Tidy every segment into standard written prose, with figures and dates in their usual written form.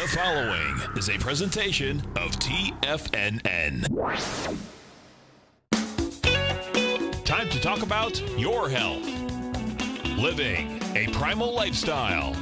The following is a presentation of TFNN. Time to talk about your health. Living a primal lifestyle.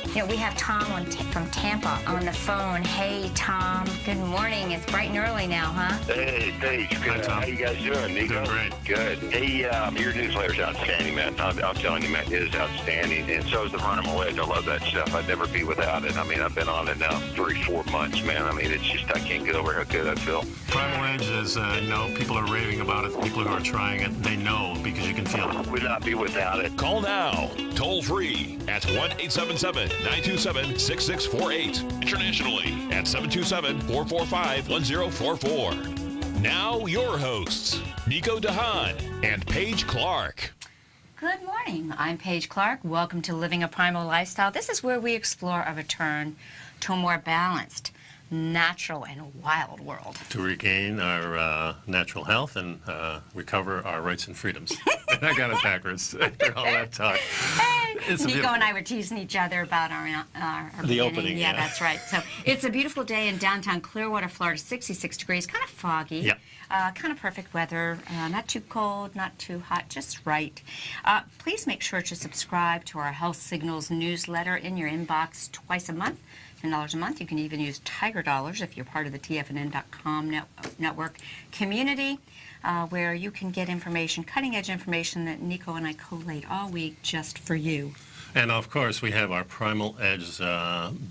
You know, we have Tom from Tampa on the phone. Hey, Tom. Good morning. It's bright and early now, huh? Hey, Paige. Good. How you guys doing, Nico? Doing great. Good. Hey, your newsletter's outstanding, man. I'm telling you, man, it is outstanding. And so is the Primal Edge. I love that stuff. I'd never be without it. I mean, I've been on it now 3-4 months, man. I mean, it's just, I can't get over how good I feel. Primal Edge is, people are raving about it. People who are trying it, they know because you can feel it. Would not be without it. Call now, toll free at 1-877-927-6648. Internationally at 727-445-1044. Now your hosts, Nico and Haan and Paige Clarke. Good morning. I'm Paige Clarke. Welcome to Living a Primal Lifestyle. This is where we explore a return to a more balanced, natural, and wild world. To regain our natural health and recover our rights and freedoms. I got it backwards after all that talk. Hey, Nico and I were teasing each other about our the beginning. opening. Yeah, that's right. So it's a beautiful day in downtown Clearwater, Florida, 66 degrees, kind of foggy. Yeah. Kind of perfect weather, not too cold, not too hot, just right. Please make sure to subscribe to our Health Signals newsletter in your inbox twice a month. $10 a month. You can even use Tiger Dollars if you're part of the TFNN.com network community, where you can get information, cutting-edge information that Nico and I collate all week just for you. And of course, we have our Primal Edge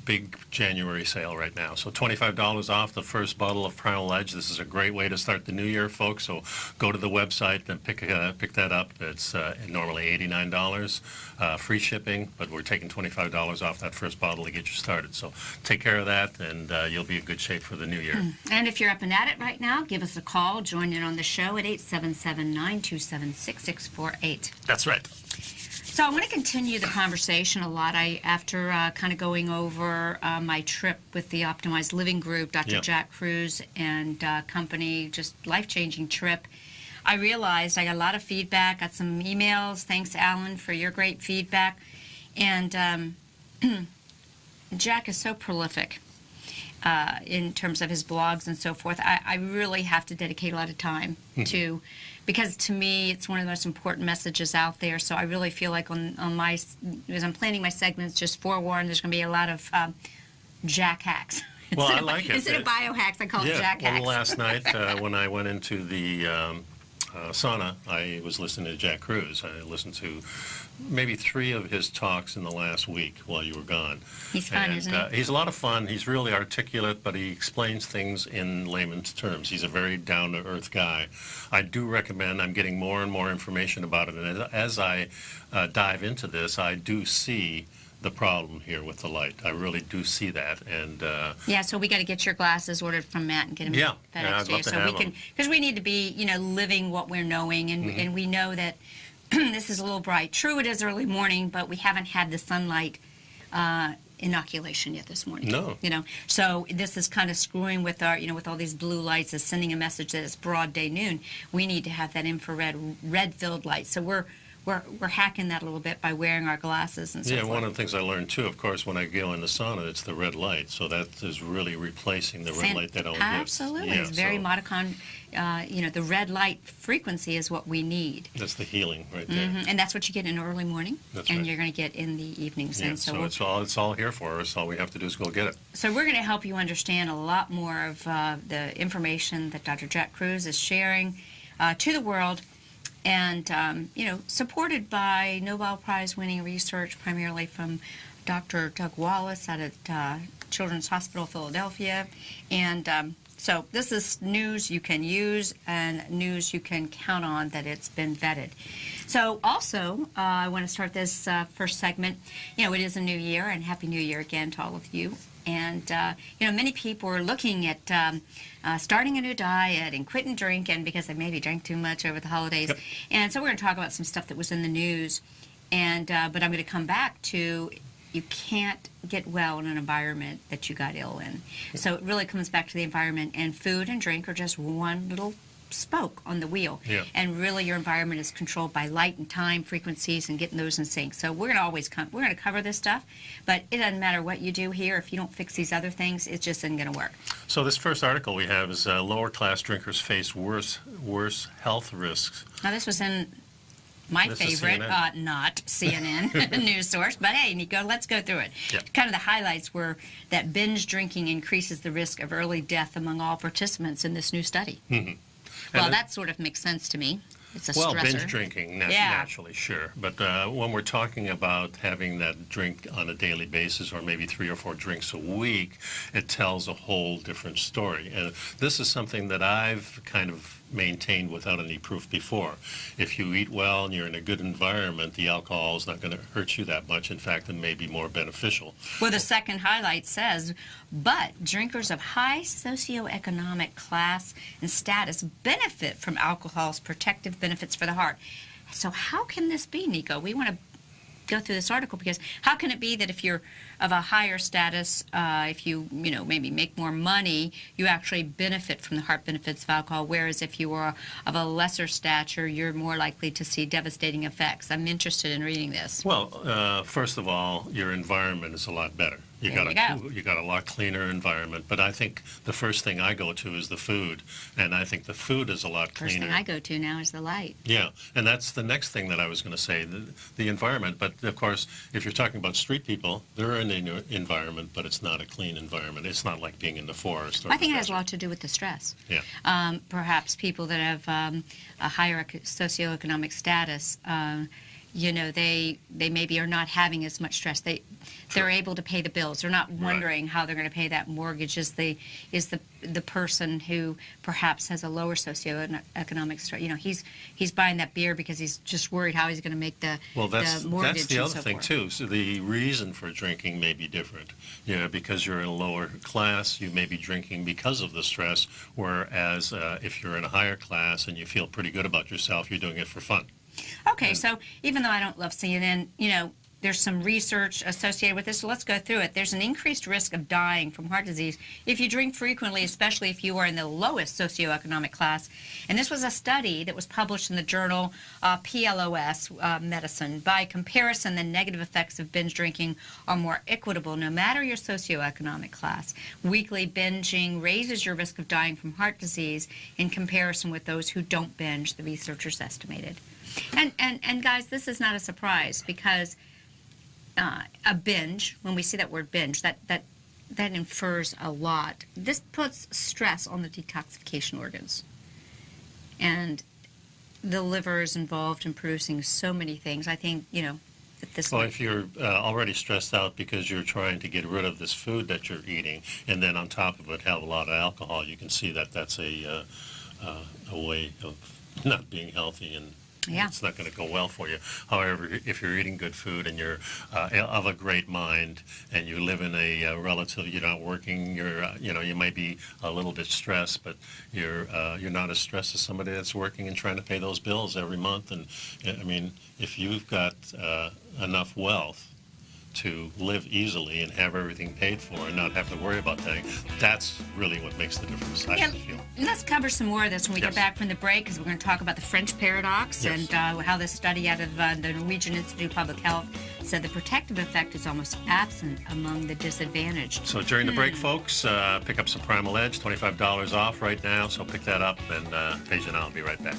big January sale right now. So $25 off the first bottle of Primal Edge. This is a great way to start the new year, folks. So go to the website and pick that up. It's normally $89, free shipping, but we're taking $25 off that first bottle to get you started. So take care of that, and you'll be in good shape for the new year. And if you're up and at it right now, give us a call. Join in on the show at 877-927-6648. That's right. So I want to continue the conversation a lot. After kind of going over my trip with the Optimized Living Group, Dr. Jack Kruse and company, just life-changing trip, I realized I got a lot of feedback, got some emails. Thanks, Alan, for your great feedback. And Jack is so prolific in terms of his blogs and so forth. I really have to dedicate a lot of time to, because to me it's one of the most important messages out there. So I really feel like on my, as I'm planning my segments, just forewarn, there's going to be a lot of Jack hacks. Well, I like it. Instead of biohacks, I call it Jack hacks. Well, last night when I went into the sauna, I was listening to Jack Kruse. I listened to maybe 3 of his talks in the last week while you were gone. He's fun, isn't he? He's a lot of fun. He's really articulate, but he explains things in layman's terms. He's a very down-to-earth guy. I do recommend, I'm getting more and more information about it, and as I dive into this, I do see the problem here with the light. I really do see that, and yeah. So we got to get your glasses ordered from Matt and get them FedEx to you, so we can, because we need to be, living what we're knowing, and we know that this is a little bright. True, it is early morning, but we haven't had the sunlight inoculation yet this morning. No. So this is kind of screwing with our, with all these blue lights, is sending a message that it's broad day noon. We need to have that infrared, red-filled light. So we're hacking that a little bit by wearing our glasses and so forth. Yeah, one of the things I learned too, of course, when I go in the sauna, it's the red light. So that is really replacing the red light that only gives. Absolutely. It's very monochrome. The red light frequency is what we need. That's the healing right there. And that's what you get in the early morning. That's and right. You're going to get in the evenings. Yeah, and so it's all here for us. All we have to do is go get it. So we're going to help you understand a lot more of the information that Dr. Jack Kruse is sharing to the world. And, supported by Nobel Prize-winning research, primarily from Dr. Doug Wallace out at Children's Hospital, Philadelphia. And so this is news you can use and news you can count on that it's been vetted. So also, I want to start this first segment. It is a new year, and Happy New Year again to all of you. And, many people are looking at starting a new diet and quitting drinking because they maybe drank too much over the holidays. Yep. And so we're going to talk about some stuff that was in the news. And but I'm going to come back to, you can't get well in an environment that you got ill in. So it really comes back to the environment. And food and drink are just one little spoke on the wheel. Yeah. And really your environment is controlled by light and time frequencies and getting those in sync. So we're going to always we're going to cover this stuff, but it doesn't matter what you do here. If you don't fix these other things, it just isn't going to work. So this first article we have is lower class drinkers face worse health risks. Now this was in my This is favorite, CNN. not CNN news source, but hey, Nico, let's go through it. Yeah. Kind of the highlights were that binge drinking increases the risk of early death among all participants in this new study. Mm-hmm. Well, And that sort of makes sense to me. It's a Well, stressor. binge drinking, naturally, sure. But when we're talking about having that drink on a daily basis or maybe 3 or 4 drinks a week, it tells a whole different story. And this is something that I've kind of maintained without any proof before. If you eat well and you're in a good environment, the alcohol is not going to hurt you that much. In fact, it may be more beneficial. Well, the second highlight says, but drinkers of high socioeconomic class and status benefit from alcohol's protective benefits for the heart. So how can this be, Nico? We want to go through this article because how can it be that if you're of a higher status, if you maybe make more money, you actually benefit from the heart benefits of alcohol, whereas if you are of a lesser stature, you're more likely to see devastating effects? I'm interested in reading this. Well, first of all, your environment is a lot better. You There you got a lot cleaner environment. But I think the first thing I go to is the food, and I think the food is a lot First cleaner. thing I go to now is the light. Yeah, and that's the next thing that I was going to say, the environment. But of course, if you're talking about street people, they're in an environment, but it's not a clean environment. It's not like being in the forest. Or I think it has a desert. lot to do with the stress. Yeah. Perhaps people that have a higher socioeconomic status, they maybe are not having as much stress. They're able to pay the bills. They're not wondering how they're going to pay that mortgage as the person who perhaps has a lower socioeconomic stress. He's buying that beer because he's just worried how he's going to make the mortgage. That's the and other so thing forth. too. So the reason for drinking may be different. Because you're in a lower class, you may be drinking because of the stress. Whereas if you're in a higher class and you feel pretty good about yourself, you're doing it for fun. Okay, so even though I don't love CNN, there's some research associated with this, so let's go through it. There's an increased risk of dying from heart disease if you drink frequently, especially if you are in the lowest socioeconomic class. And this was a study that was published in the journal PLOS Medicine. By comparison, the negative effects of binge drinking are more equitable no matter your socioeconomic class. Weekly binging raises your risk of dying from heart disease in comparison with those who don't binge, the researchers estimated. And guys, this is not a surprise because a binge, when we see that word binge, that infers a lot. This puts stress on the detoxification organs. And the liver is involved in producing so many things. I think, that this... Well, if you're already stressed out because you're trying to get rid of this food that you're eating, and then on top of it have a lot of alcohol, you can see that that's a way of not being healthy, and it's not going to go well for you. However, if you're eating good food and you're of a great mind and you live in a you're not working, you might be a little bit stressed, but you're not as stressed as somebody that's working and trying to pay those bills every month. And I mean, if you've got enough wealth to live easily and have everything paid for and not have to worry about that, that's really what makes the difference, I feel. Let's cover some more of this when we get back from the break, because we're going to talk about the French paradox and how this study out of the Norwegian Institute of Public Health said the protective effect is almost absent among the disadvantaged. So during the break, folks, pick up some Primal Edge, $25 off right now, so pick that up, and Paige and I will be right back.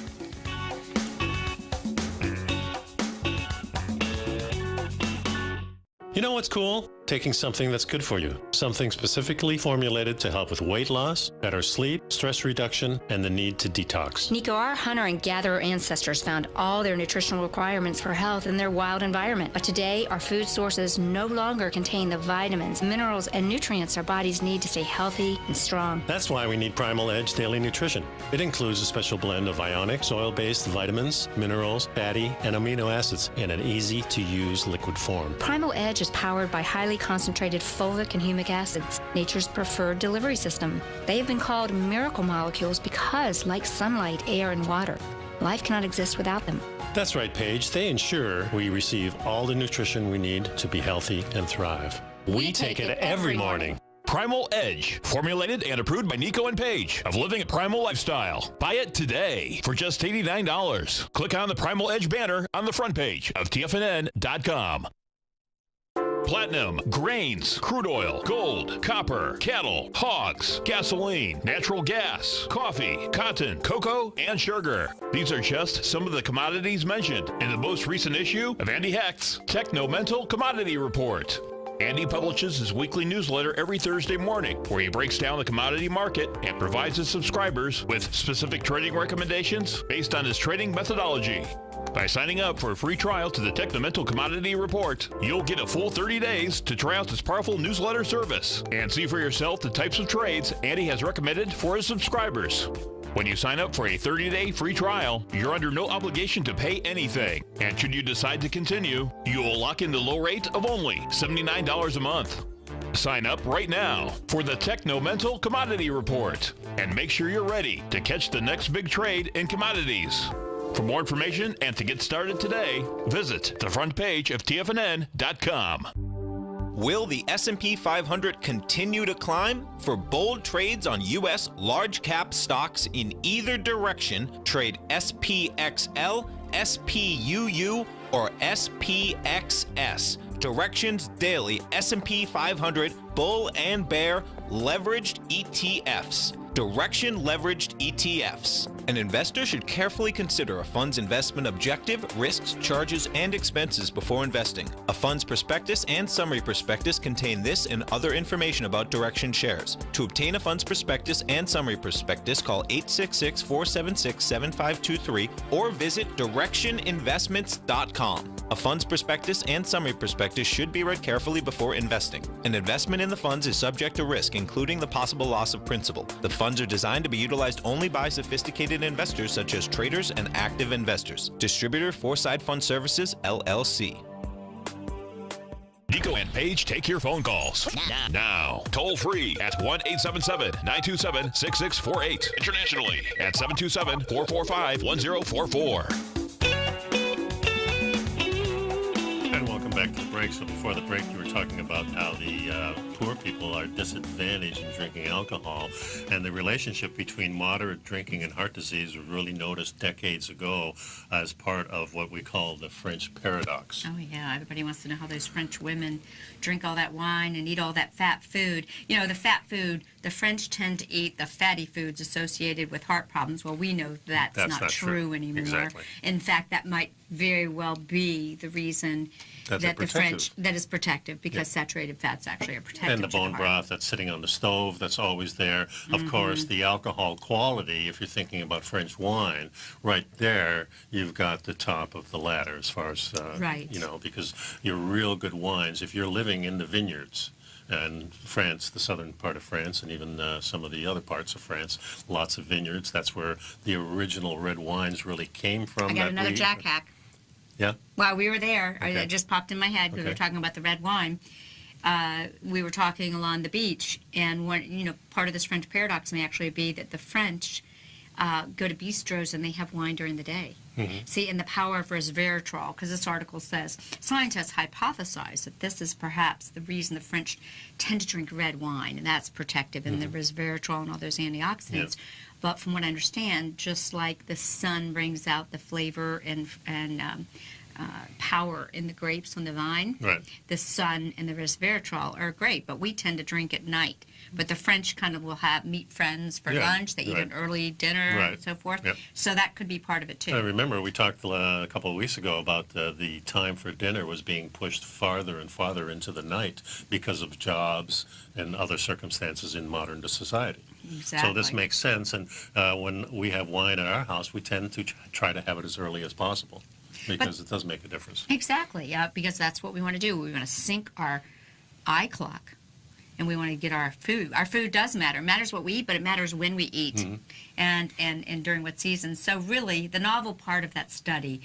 You know what's cool? Taking something that's good for you. Something specifically formulated to help with weight loss, better sleep, stress reduction, and the need to detox. Nico, our hunter and gatherer ancestors found all their nutritional requirements for health in their wild environment. But today, our food sources no longer contain the vitamins, minerals, and nutrients our bodies need to stay healthy and strong. That's why we need Primal Edge Daily Nutrition. It includes a special blend of ionic, oil-based vitamins, minerals, fatty, and amino acids in an easy-to-use liquid form. Primal Edge is powered by highly concentrated fulvic and humic acids, nature's preferred delivery system. They have been called miracle molecules because, like sunlight, air, and water, life cannot exist without them. That's right, Paige. They ensure we receive all the nutrition we need to be healthy and thrive. We take it every morning. Primal Edge, formulated and approved by Nico and Paige of Living a Primal Lifestyle. Buy it today for just $89. Click on the Primal Edge banner on the front page of TFNN.com. Platinum, grains, crude oil, gold, copper, cattle, hogs, gasoline, natural gas, coffee, cotton, cocoa, and sugar. These are just some of the commodities mentioned in the most recent issue of Andy Hecht's Techno-Mental Commodity Report. Andy publishes his weekly newsletter every Thursday morning, where he breaks down the commodity market and provides his subscribers with specific trading recommendations based on his trading methodology. By signing up for a free trial to the Techno-Mental Commodity Report, you'll get a full 30 days to try out this powerful newsletter service and see for yourself the types of trades Andy has recommended for his subscribers. When you sign up for a 30-day free trial, you're under no obligation to pay anything. And should you decide to continue, you will lock in the low rate of only $79 a month. Sign up right now for the Techno-Mental Commodity Report and make sure you're ready to catch the next big trade in commodities. For more information and to get started today, visit the front page of TFNN.com. Will the S&P 500 continue to climb? For bold trades on U.S. large-cap stocks in either direction, trade SPXL, SPUU, or SPXS. Directions Daily S&P 500 Bull and Bear Leveraged ETFs. Direction Leveraged ETFs. An investor should carefully consider a fund's investment objective, risks, charges, and expenses before investing. A fund's prospectus and summary prospectus contain this and other information about Direction shares. To obtain a fund's prospectus and summary prospectus, call 866-476-7523 or visit directioninvestments.com. A fund's prospectus and summary prospectus should be read carefully before investing. An investment in the funds is subject to risk, including the possible loss of principal. The funds are designed to be utilized only by sophisticated investors such as traders and active investors. Distributor Foreside Fund Services, LLC. Nico and Paige take your phone calls now. Toll free at 1-877-927-6648. Internationally at 727-445-1044. And welcome back to the break. So before the break, you were talking about how the poor people are disadvantaged in drinking alcohol, and the relationship between moderate drinking and heart disease was really noticed decades ago as part of what we call the French paradox. Oh, yeah. Everybody wants to know how those French women drink all that wine and eat all that fat food. You know, the fat food, the French tend to eat the fatty foods associated with heart problems. Well, we know that's not true anymore. Exactly. In fact, that might very well be the reason that the French, that is protective, because saturated fats actually are protective. And the bone broth that's sitting on the stove, that's always there. Of course, the alcohol quality, if you're thinking about French wine, right there, you've got the top of the ladder as far as, you know, because your real good wines, if you're living in the vineyards, and France, the southern part of France, and even some of the other parts of France, lots of vineyards. That's where the original red wines really came from. I got another Jack hack. Yeah? While we were there, Okay. it just popped in my head because we were talking about the red wine. We were talking along the beach, and one, you know, part of this French paradox may actually be that the French go to bistros and they have wine during the day. See, and the power of resveratrol, because this article says, scientists hypothesize that this is perhaps the reason the French tend to drink red wine, and that's protective in the resveratrol and all those antioxidants. But from what I understand, just like the sun brings out the flavor and power in the grapes on the vine, the sun and the resveratrol are great, but we tend to drink at night. But the French kind of will have meet friends for lunch. They eat an early dinner and so forth. So that could be part of it too. I remember we talked a couple of weeks ago about the time for dinner was being pushed farther and farther into the night because of jobs and other circumstances in modern society. Exactly. So this makes sense. And when we have wine at our house, we tend to try to have it as early as possible because it does make a difference. Exactly, because that's what we want to do. We want to sync our eye clock. And we want to get our food. Our food does matter. It matters what we eat, but it matters when we eat and during what season. So really, the novel part of that study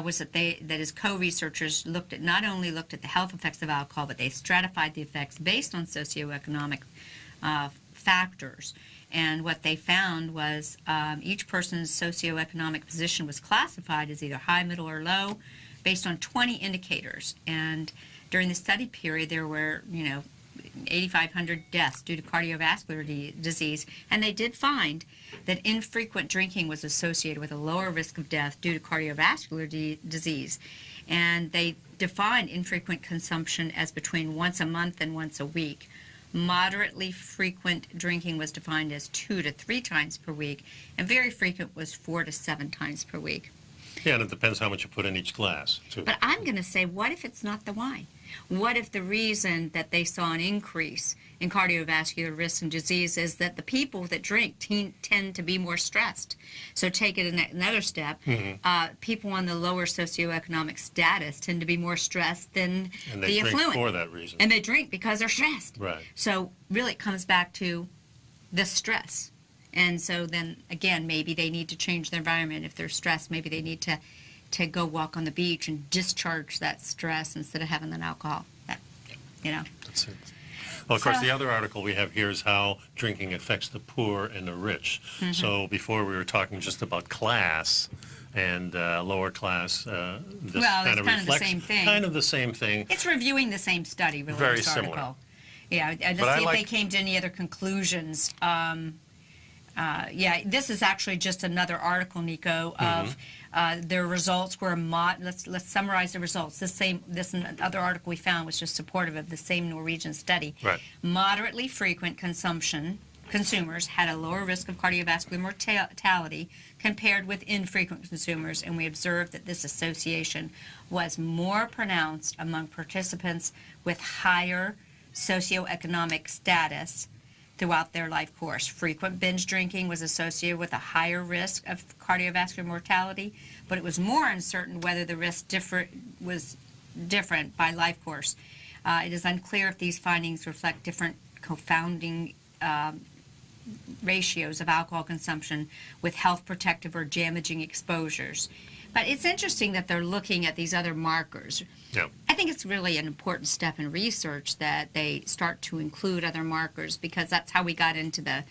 was that his co-researchers not only looked at the health effects of alcohol, but they stratified the effects based on socioeconomic factors. And what they found was each person's socioeconomic position was classified as either high, middle, or low based on 20 indicators. And during the study period, there were, 8,500 deaths due to cardiovascular disease, and they did find that infrequent drinking was associated with a lower risk of death due to cardiovascular disease. And they defined infrequent consumption as between once a month and once a week. Moderately frequent drinking was defined as 2 to 3 times per week, and very frequent was 4 to 7 times per week. Yeah, and it depends how much you put in each glass, too. But I'm going to say, what if it's not the wine? What if the reason that they saw an increase in cardiovascular risk and disease is that the people that drink tend to be more stressed? So take it another step. People on the lower socioeconomic status tend to be more stressed than And the they drink affluent. for that reason. And they drink because they're stressed. Right. So really it comes back to the stress. And so then, again, maybe they need to change their environment. If they're stressed, maybe they need to go walk on the beach and discharge that stress instead of having an alcohol. That's it. Well, of course, the other article we have here is how drinking affects the poor and the rich. So before we were talking just about class and lower class. This Well, kind it's of kind of the reflects same thing. kind of the same thing. It's reviewing the same study, really, Very this article. similar. Yeah, let's But I see if they like- came to any other conclusions. Yeah, this is actually just another article, Nico, of their results were let's summarize the results. This other article we found was just supportive of the same Norwegian study. Right. Moderately frequent consumers had a lower risk of cardiovascular mortality compared with infrequent consumers, and we observed that this association was more pronounced among participants with higher socioeconomic status throughout their life course. Frequent binge drinking was associated with a higher risk of cardiovascular mortality, but it was more uncertain whether the risk was different by life course. It is unclear if these findings reflect different confounding ratios of alcohol consumption with health protective or damaging exposures. But it's interesting that they're looking at these other markers. Yeah. I think it's really an important step in research that they start to include other markers, because that's how we got into the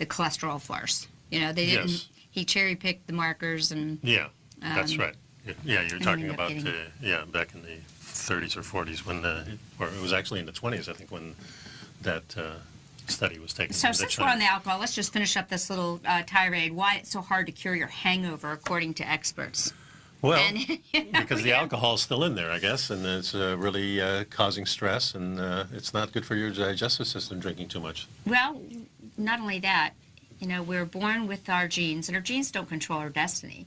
cholesterol farce. You know, they didn't. Yes. He cherry-picked the markers and. Yeah, that's right. Yeah, you're talking ended up about getting- back in the 30s or 40s when, or it was actually in the 20s, I think, when that study was taken. So since we're on the alcohol, let's just finish up this little tirade. Why it's so hard to cure your hangover, according to experts. Well, And, you know, because the alcohol's still in there, I guess, and it's really causing stress, and it's not good for your digestive system drinking too much. Well, not only that, you know, we're born with our genes, and our genes don't control our destiny,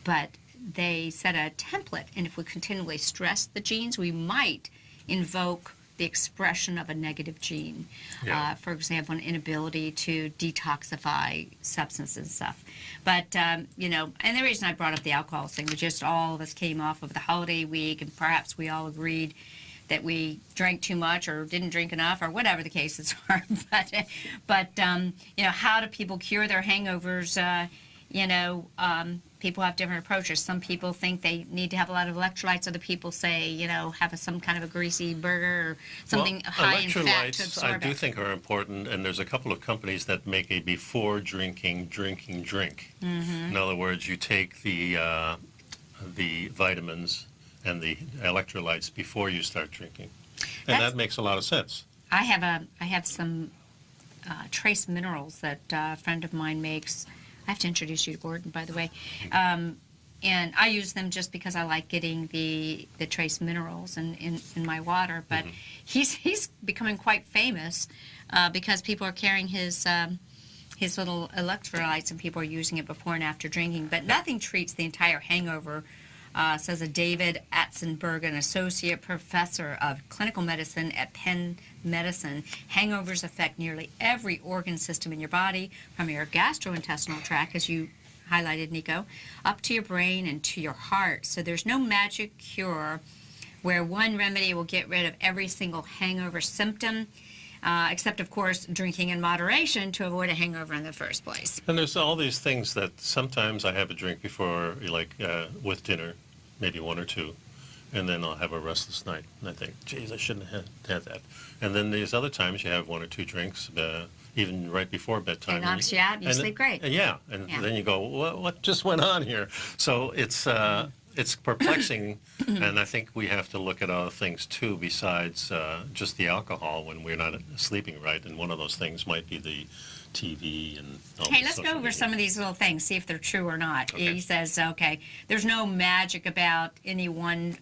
but they set a template, and if we continually stress the genes, we might invoke the expression of a negative gene. Yeah. For example, an inability to detoxify substances and stuff. But, you know, and the reason I brought up the alcohol thing was just all of us came off of the holiday week, and perhaps we all agreed that we drank too much or didn't drink enough or whatever the cases are. But you know, how do people cure their hangovers? You know, people have different approaches. Some people think they need to have a lot of electrolytes. Other people say, you know, have some kind of a greasy burger or something high in fat to Electrolytes, absorb I do it. think, are important, and there's a couple of companies that make a before drinking drink. In other words, you take the vitamins and the electrolytes before you start drinking, and That's- that makes a lot of sense. I have some trace minerals that a friend of mine makes. I have to introduce you to Gordon, by the way. And I use them just because I like getting the trace minerals in my water. But he's becoming quite famous because people are carrying his little electrolytes, and people are using it before and after drinking. But nothing treats the entire hangover, says a David Atzenberg, an associate professor of clinical medicine at Penn Medicine. Hangovers affect nearly every organ system in your body, from your gastrointestinal tract, as you highlighted, Nico, up to your brain and to your heart. So there's no magic cure where one remedy will get rid of every single hangover symptom, except, of course, drinking in moderation to avoid a hangover in the first place. And there's all these things that sometimes I have a drink before, like with dinner, maybe one or two, and then I'll have a restless night. And I think, geez, I shouldn't have had that. And then there's other times you have one or two drinks, even right before bedtime. It knocks you out and you sleep great. And then you go, what just went on here? So it's it's perplexing, and I think we have to look at other things too besides just the alcohol when we're not sleeping right, and one of those things might be the TV and all Hey, the let's go social over media. some of these little things, see if they're true or not. Okay. He says, okay, there's no magic about any one,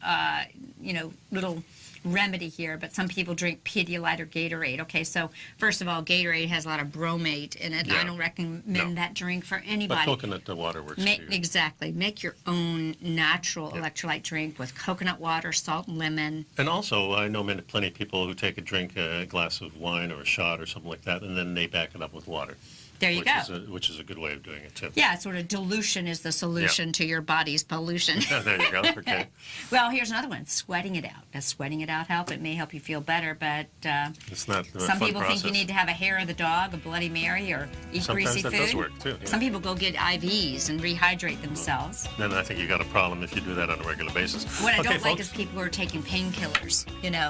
little remedy here, but some people drink Pedialyte or Gatorade. Okay, so first of all, Gatorade has a lot of bromate in it. Yeah. I don't recommend No. that drink for But anybody. coconut water works too. Exactly. Make your own natural electrolyte drink with coconut water, salt, and lemon. And also, I know plenty of people who take a glass of wine or a shot or something like that, and then they back it up with water. There you go. Which is a good way of doing it, too. Yeah, sort of dilution is the solution to your body's pollution. There you go. Okay. Well, here's another one, sweating it out. Does sweating it out help? It may help you feel better, but It's not a some fun people process. think you need to have a hair of the dog, a Bloody Mary, or eat Sometimes greasy that food. does work, too, yeah. Some people go get IVs and rehydrate themselves. Then I think you got a problem if you do that on a regular basis. What I Okay, don't like folks. is people who are taking painkillers,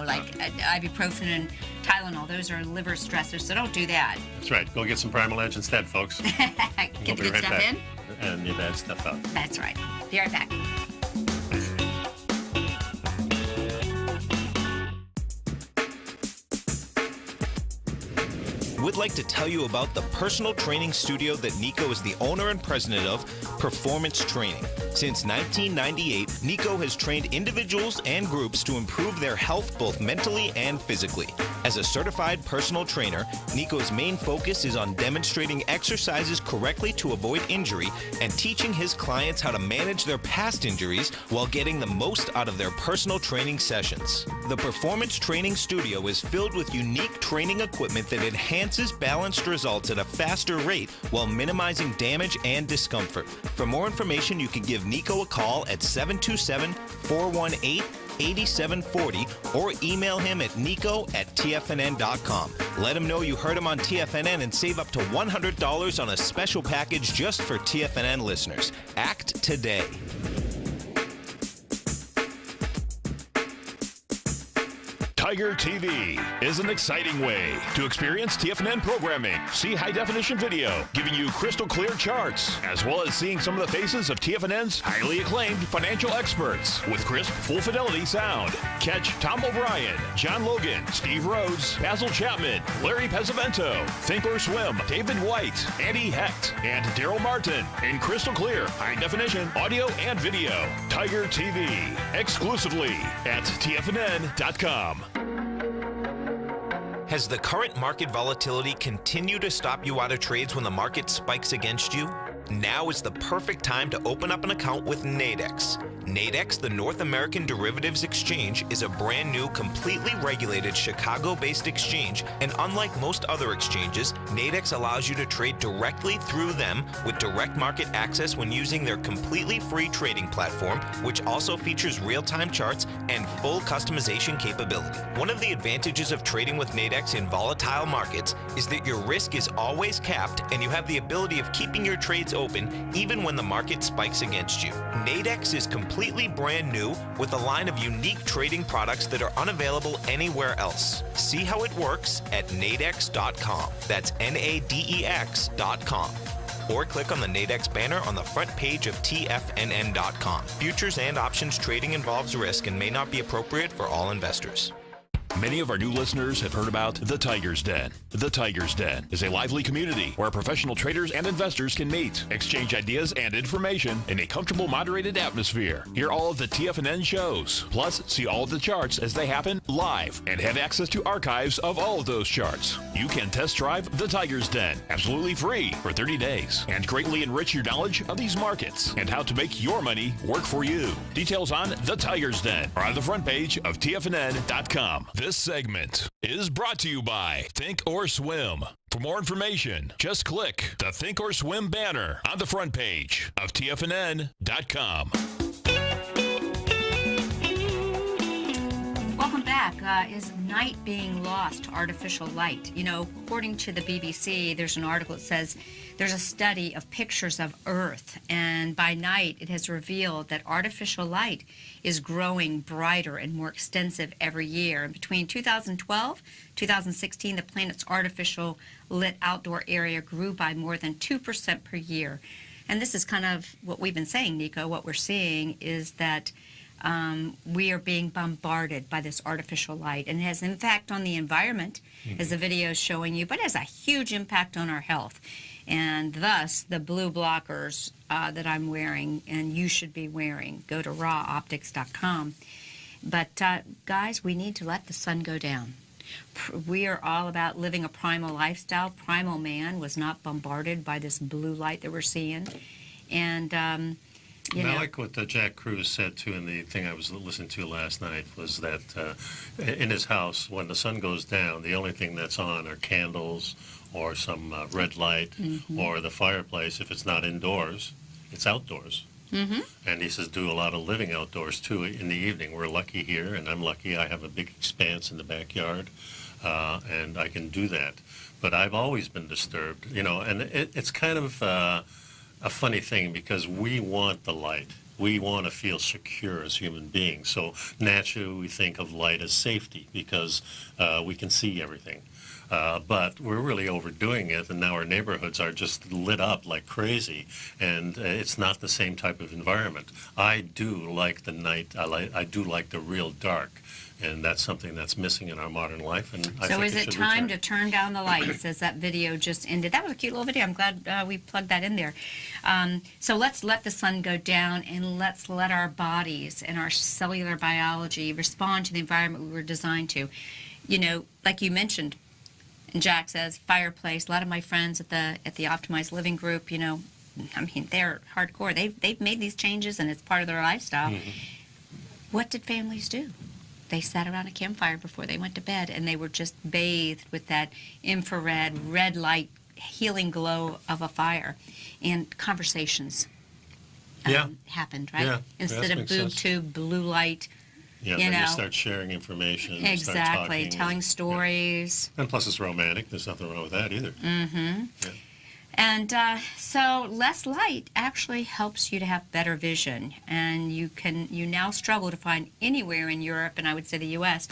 like ibuprofen and Tylenol. Those are liver stressors, so don't do that. That's right. Go get some Primal Edge instead, folks. Get We'll the be good right stuff back. in. And the bad stuff out. That's right. Be right back. We'd like to tell you about the personal training studio that Nico is the owner and president of, Performance Training. Since 1998, Nico has trained individuals and groups to improve their health both mentally and physically. As a certified personal trainer, Nico's main focus is on demonstrating exercises correctly to avoid injury and teaching his clients how to manage their past injuries while getting the most out of their personal training sessions. The Performance Training Studio is filled with unique training equipment that enhances balanced results at a faster rate while minimizing damage and discomfort. For more information, you can give Nico a call at 727-418-8740 or email him at nico@tfnn.com. Let him know you heard him on TFNN and save up to $100 on a special package just for TFNN listeners. Act today. Tiger TV is an exciting way to experience TFNN programming. See high-definition video, giving you crystal clear charts, as well as seeing some of the faces of TFNN's highly acclaimed financial experts with crisp, full-fidelity sound. Catch Tom O'Brien, John Logan, Steve Rhodes, Basil Chapman, Larry Pesavento, Think or Swim, David White, Andy Hecht, and Daryl Martin in crystal clear, high-definition audio and video. Tiger TV, exclusively at TFNN.com. Has the current market volatility continued to stop you out of trades when the market spikes against you? Now is the perfect time to open up an account with Nadex. Nadex, the North American Derivatives Exchange, is a brand new, completely regulated Chicago-based exchange, and unlike most other exchanges, Nadex allows you to trade directly through them with direct market access when using their completely free trading platform, which also features real-time charts and full customization capability. One of the advantages of trading with Nadex in volatile markets is that your risk is always capped and you have the ability of keeping your trades open even when the market spikes against you. Nadex is completely brand new with a line of unique trading products that are unavailable anywhere else. See how it works at nadex.com. That's Nadex.com. Or click on the Nadex banner on the front page of TFNN.com. Futures and options trading involves risk and may not be appropriate for all investors. Many of our new listeners have heard about The Tiger's Den. The Tiger's Den is a lively community where professional traders and investors can meet, exchange ideas and information in a comfortable, moderated atmosphere. Hear all of the TFNN shows, plus see all of the charts as they happen live and have access to archives of all of those charts. You can test drive The Tiger's Den absolutely free for 30 days and greatly enrich your knowledge of these markets and how to make your money work for you. Details on The Tiger's Den are on the front page of TFNN.com. This segment is brought to you by Think or Swim. For more information, just click the Think or Swim banner on the front page of TFNN.com. Welcome back. Is night being lost to artificial light? According to the BBC, there's an article that says there's a study of pictures of Earth, and by night it has revealed that artificial light is growing brighter and more extensive every year. And between 2012 2016, the planet's artificial lit outdoor area grew by more than 2% per year. and this is kind of what we've been saying, Nico, what we're seeing is that we are being bombarded by this artificial light, and it has an impact on the environment, as the video is showing you, but it has a huge impact on our health. And thus, the blue blockers that I'm wearing, and you should be wearing, go to rawoptics.com. But guys, we need to let the sun go down. We are all about living a primal lifestyle. Primal man was not bombarded by this blue light that we're seeing. And, you know, I like what Jack Kruse said, too, in the thing I was listening to last night, was that in his house, when the sun goes down, the only thing that's on are candles or some red light or the fireplace. If it's not indoors, it's outdoors. And he says do a lot of living outdoors, too, in the evening. We're lucky here, and I'm lucky. I have a big expanse in the backyard, and I can do that. But I've always been disturbed, you know, and it's kind of a funny thing because we want the light. We want to feel secure as human beings. So naturally we think of light as safety because we can see everything. But we're really overdoing it, and now our neighborhoods are just lit up like crazy, and it's not the same type of environment. I do like the night. I do like the real dark, and that's something that's missing in our modern life. And I so think is it time to turn down the lights as that video just ended? That was a cute little video. I'm glad we plugged that in there. So let's let the sun go down, and let's let our bodies and our cellular biology respond to the environment we were designed to. You know, like you mentioned, and Jack says, fireplace. A lot of my friends at the Optimized Living group, you know, I mean, they're hardcore. They've made these changes, and it's part of their lifestyle. What did families do? They sat around a campfire before they went to bed, and they were just bathed with that infrared, red light, healing glow of a fire. And conversations happened, right? Yeah, instead of boob tube, blue light. Yeah, you then know, you start sharing information. You start exactly, talking, telling stories. And plus it's romantic. There's nothing wrong with that either. And so less light actually helps you to have better vision. And you now struggle to find anywhere in Europe, and I would say the U.S.,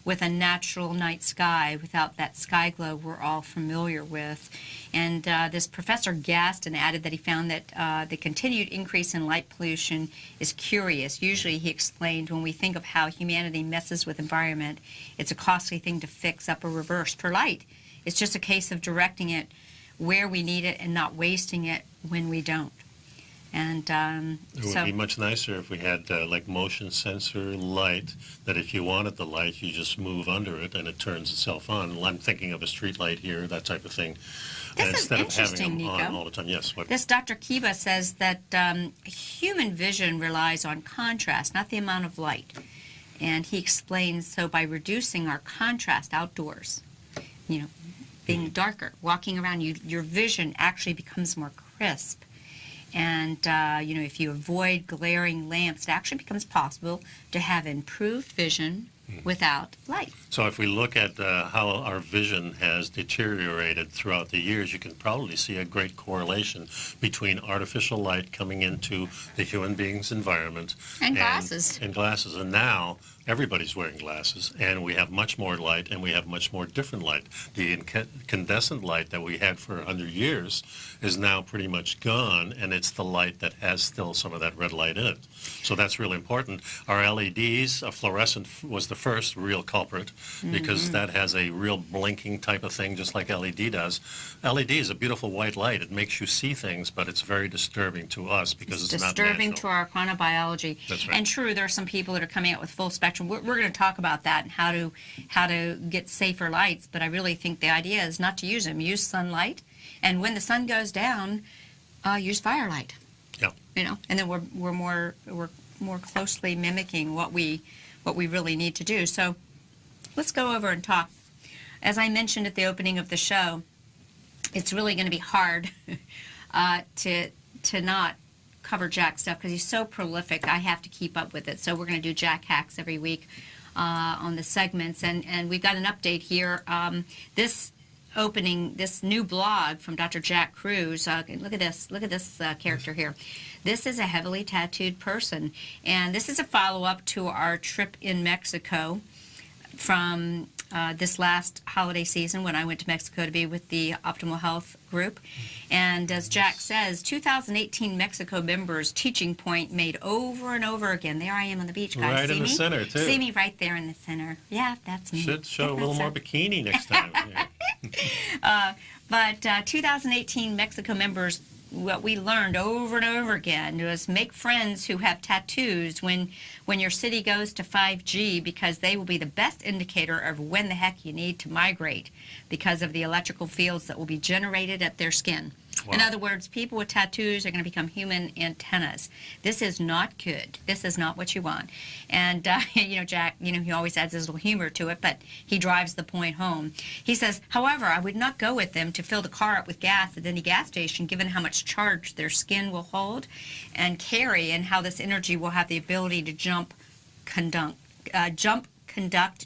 with a natural night sky without that sky glow we're all familiar with. And this Professor Gaston added that he found that the continued increase in light pollution is curious. Usually, he explained, when we think of how humanity messes with environment, it's a costly thing to fix up or reverse. For light, it's just a case of directing it where we need it and not wasting it when we don't. And it would be much nicer if we had like motion sensor light, that if you wanted the light, you just move under it and it turns itself on. Well, I'm thinking of a street light here, that type of thing. This instead is of having them Nico. on all the time. Yes. What? This Dr. Kiba says that human vision relies on contrast, not the amount of light. And he explains, so by reducing our contrast outdoors, you know, being darker, walking around, your vision actually becomes more crisp. And, you know, if you avoid glaring lamps, it actually becomes possible to have improved vision without light. So if we look at how our vision has deteriorated throughout the years, you can probably see a great correlation between artificial light coming into the human being's environment and glasses. And glasses. And now everybody's wearing glasses, and we have much more light, and we have much more different light. The incandescent light that we had for 100 years is now pretty much gone, and it's the light that has still some of that red light in it. So that's really important. Our LEDs, fluorescent was the first real culprit, because that has a real blinking type of thing, just like LED does. LED is a beautiful white light. It makes you see things, but it's very disturbing to us because it's not natural. Disturbing to our chronobiology. That's right. And true, there are some people that are coming out with full spectrum. We're going to talk about that and how to get safer lights, but I really think the idea is not to use them. Use sunlight, and when the sun goes down, use firelight. Yeah. You know, and then we're more closely mimicking what we really need to do. So let's go over and talk. As I mentioned at the opening of the show, it's really going to be hard to not cover Jack stuff because he's so prolific. I have to keep up with it. So we're going to do Jack hacks every week on the segments. And we've got an update here. This new blog from Dr. Jack Kruse. Look at this character here. This is a heavily tattooed person. And this is a follow-up to our trip in Mexico from this last holiday season when I went to Mexico to be with the Optimal Health group. And as Jack says, 2018 Mexico members teaching point made over and over again. There I am on the beach, guys. Right See in the me? center, too. See me right there in the center. Yeah, that's me. Should show a little more bikini next time. But 2018 Mexico members, what we learned over and over again was make friends who have tattoos when your city goes to 5G, because they will be the best indicator of when the heck you need to migrate because of the electrical fields that will be generated at their skin. Wow. In other words, people with tattoos are going to become human antennas. This is not good. This is not what you want. And, Jack, he always adds his little humor to it, but he drives the point home. He says, however, I would not go with them to fill the car up with gas at any gas station, given how much charge their skin will hold and carry, and how this energy will have the ability to jump conduct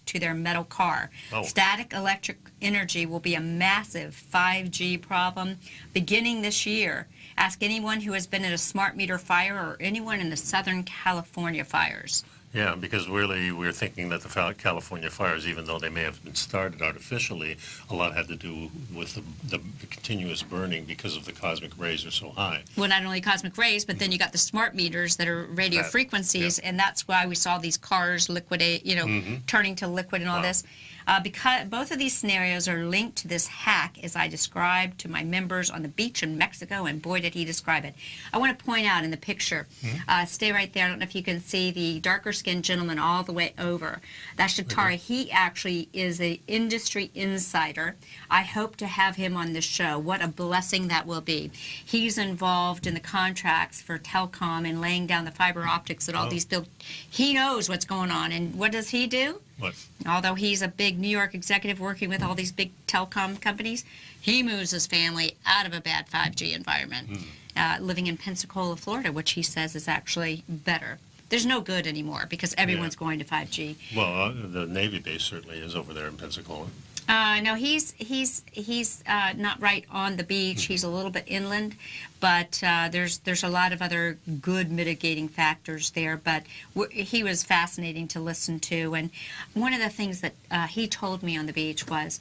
to their metal car. Oh. Static electric energy will be a massive 5G problem beginning this year. Ask anyone who has been in a smart meter fire or anyone in the Southern California fires. Yeah, because really we're thinking that the California fires, even though they may have been started artificially, a lot had to do with the continuous burning because of the cosmic rays are so high. Well, not only cosmic rays, but then you got the smart meters that are radio frequencies, and that's why we saw these cars liquidate, turning to liquid and all this. Because both of these scenarios are linked to this hack, as I described to my members on the beach in Mexico, and boy, did he describe it. I want to point out in the picture, stay right there, I don't know if you can see the darker-skinned gentleman all the way over. That's Shatara. He actually is an industry insider. I hope to have him on this show. What a blessing that will be. He's involved in the contracts for telecom and laying down the fiber optics at all these buildings. He knows what's going on, and what does he do? What? Although he's a big New York executive working with all these big telecom companies, he moves his family out of a bad 5G environment, living in Pensacola, Florida, which he says is actually better. There's no good anymore because everyone's going to 5G. Well, the Navy base certainly is over there in Pensacola. No, he's not right on the beach. He's a little bit inland, but there's a lot of other good mitigating factors there. But he was fascinating to listen to. And one of the things that he told me on the beach was,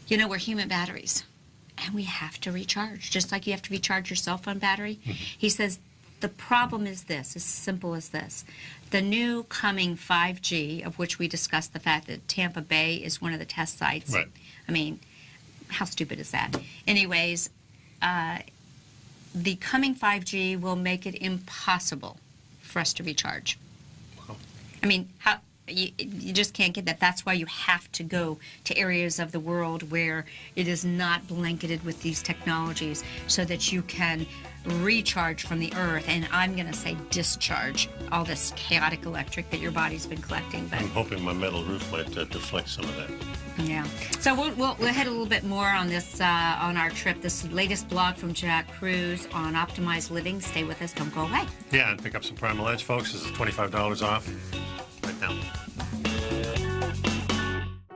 we're human batteries, and we have to recharge, just like you have to recharge your cell phone battery. He says the problem is this, as simple as this. The new coming 5G, of which we discussed the fact that Tampa Bay is one of the test sites. Right. I mean, how stupid is that? Anyways, the coming 5G will make it impossible for us to recharge. Wow. I mean, you just can't get that. That's why you have to go to areas of the world where it is not blanketed with these technologies so that you can recharge from the earth, and I'm going to say discharge all this chaotic electric that your body's been collecting. But I'm hoping my metal roof might deflect some of that. yeah. So we'll hit a little bit more on this on our trip. This latest blog from Jack Kruse on optimized living. Stay with us. Don't go away. Yeah, and pick up some Primal Edge, folks. This is $25 off right now.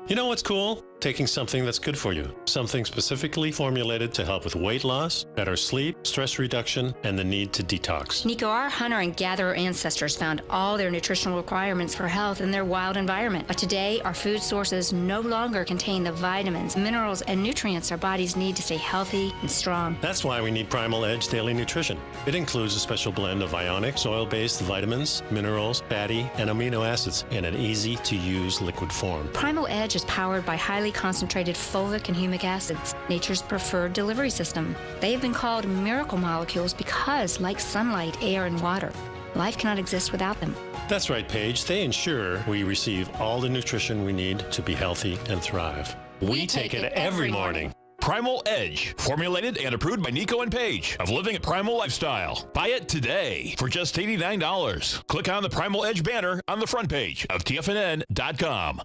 You know what's cool? Taking something that's good for you. Something specifically formulated to help with weight loss, better sleep, stress reduction, and the need to detox. Nico, our hunter and gatherer ancestors found all their nutritional requirements for health in their wild environment. But today, our food sources no longer contain the vitamins, minerals, and nutrients our bodies need to stay healthy and strong. That's why we need Primal Edge Daily Nutrition. It includes a special blend of ionic, soil-based vitamins, minerals, fatty, and amino acids in an easy-to-use liquid form. Primal Edge is powered by highly concentrated fulvic and humic acids, nature's preferred delivery system. They have been called miracle molecules because, like sunlight, air, and water, life cannot exist without them. That's right, Paige. They ensure we receive all the nutrition we need to be healthy and thrive. We take it every morning. Primal Edge, formulated and approved by Nico and Paige of Living a Primal Lifestyle. Buy it today for just $89. Click on the Primal Edge banner on the front page of TFNN.com.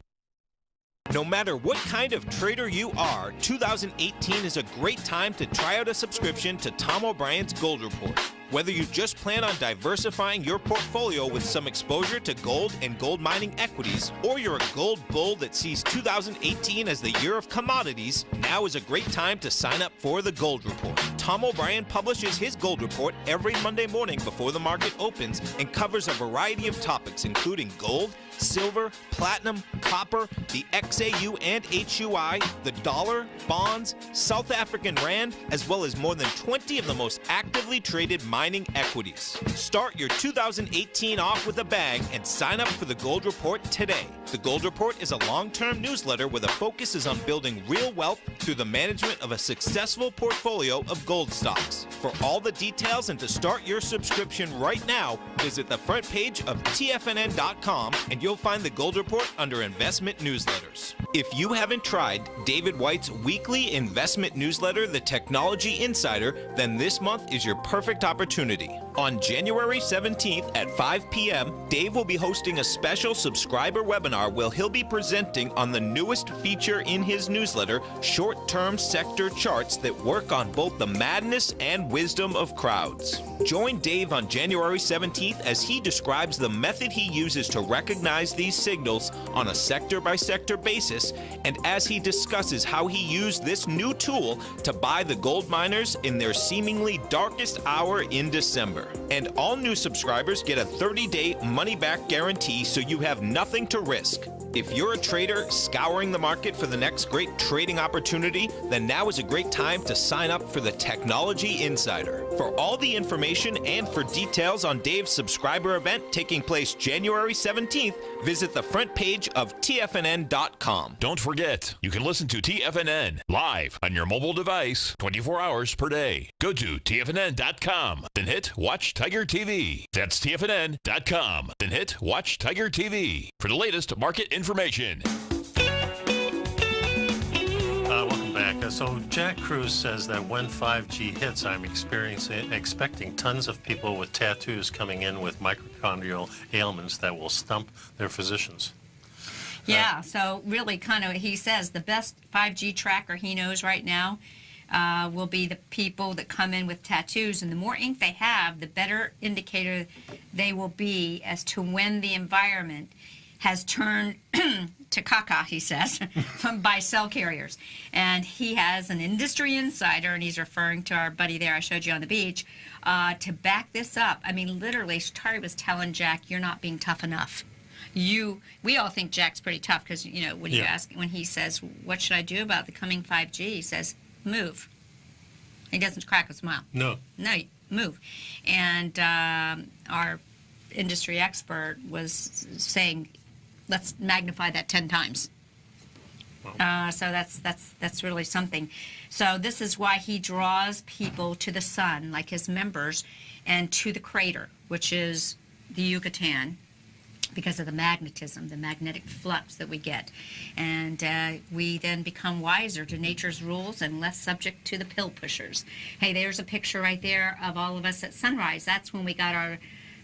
No matter what kind of trader you are, 2018 is a great time to try out a subscription to Tom O'Brien's Gold Report. Whether you just plan on diversifying your portfolio with some exposure to gold and gold mining equities, or you're a gold bull that sees 2018 as the year of commodities, now is a great time to sign up for the Gold Report. Tom O'Brien publishes his Gold Report every Monday morning before the market opens and covers a variety of topics including gold, silver, platinum, copper, the XAU and HUI, the dollar, bonds, South African rand, as well as more than 20 of the most actively traded mining equities. Start your 2018 off with a bang and sign up for the Gold Report today. The Gold Report is a long-term newsletter where the focus is on building real wealth through the management of a successful portfolio of gold stocks. For all the details and to start your subscription right now, visit the front page of TFNN.com and you'll find the Gold Report under Investment Newsletters. If you haven't tried David White's weekly investment newsletter, The Technology Insider, then this month is your perfect opportunity. On January 17th at 5 p.m., Dave will be hosting a special subscriber webinar where he'll be presenting on the newest feature in his newsletter, short-term sector charts that work on both the madness and wisdom of crowds. Join Dave on January 17th as he describes the method he uses to recognize these signals on a sector-by-sector basis, and as he discusses how he used this new tool to buy the gold miners in their seemingly darkest hour in December. And all new subscribers get a 30-day money-back guarantee, so you have nothing to risk. If you're a trader scouring the market for the next great trading opportunity, then now is a great time to sign up for the Technology Insider. For all the information and for details on Dave's subscriber event taking place January 17th, visit the front page of TFNN.com. Don't forget, you can listen to TFNN live on your mobile device 24 hours per day. Go to TFNN.com, then hit Watch Tiger TV. That's TFNN.com, then hit Watch Tiger TV for the latest market information. Welcome back. So Jack Kruse says that when 5G hits, I'm expecting tons of people with tattoos coming in with mitochondrial ailments that will stump their physicians. Yeah, so really kind of, he says the best 5G tracker he knows right now will be the people that come in with tattoos, and the more ink they have, the better indicator they will be as to when the environment has turned to caca, he says, by cell carriers. And he has an industry insider, and he's referring to our buddy there I showed you on the beach, to back this up. I mean, literally, Shatari was telling Jack, you're not being tough enough. We all think Jack's pretty tough because, you know, when you ask, when he says, what should I do about the coming 5G? He says, move. He doesn't crack a smile. No, move. And our industry expert was saying, let's magnify that 10 times. Wow. So that's really something. So this is why he draws people to the sun, like his members, and to the crater, which is the Yucatan, because of the magnetism, the magnetic flux that we get. And we then become wiser to nature's rules and less subject to the pill pushers. Hey, there's a picture right there of all of us at sunrise. That's when we got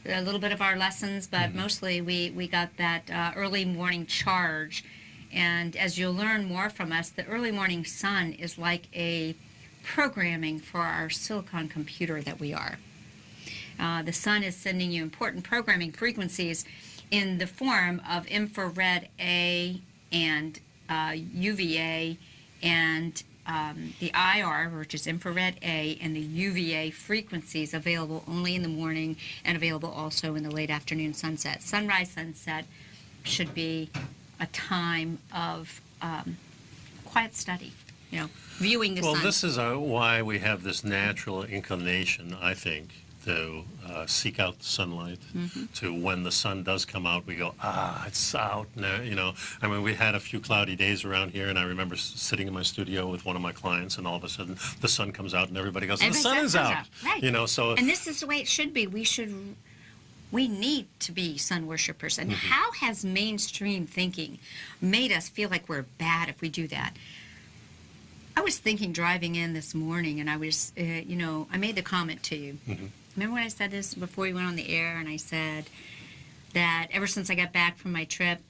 a little bit of our lessons, but mostly we got that early morning charge. And as you'll learn more from us, the early morning sun is like a programming for our silicon computer that we are. The sun is sending you important programming frequencies in the form of infrared A and UVA and the IR, which is infrared A, and the UVA frequencies available only in the morning and available also in the late afternoon sunset. Sunrise, sunset should be a time of quiet study, you know, viewing the sun. Well, this is why we have this natural inclination, I think, to seek out the sunlight, to when the sun does come out, we go, it's out now, you know. I mean, we had a few cloudy days around here, and I remember sitting in my studio with one of my clients, and all of a sudden the sun comes out, and everybody goes, the sun is out. Right. You know, so. And this is the way it should be. We need to be sun worshipers. And how has mainstream thinking made us feel like we're bad if we do that? I was thinking driving in this morning, and I was, you know, I made the comment to you. Remember when I said this before we went on the air, and I said that ever since I got back from my trip,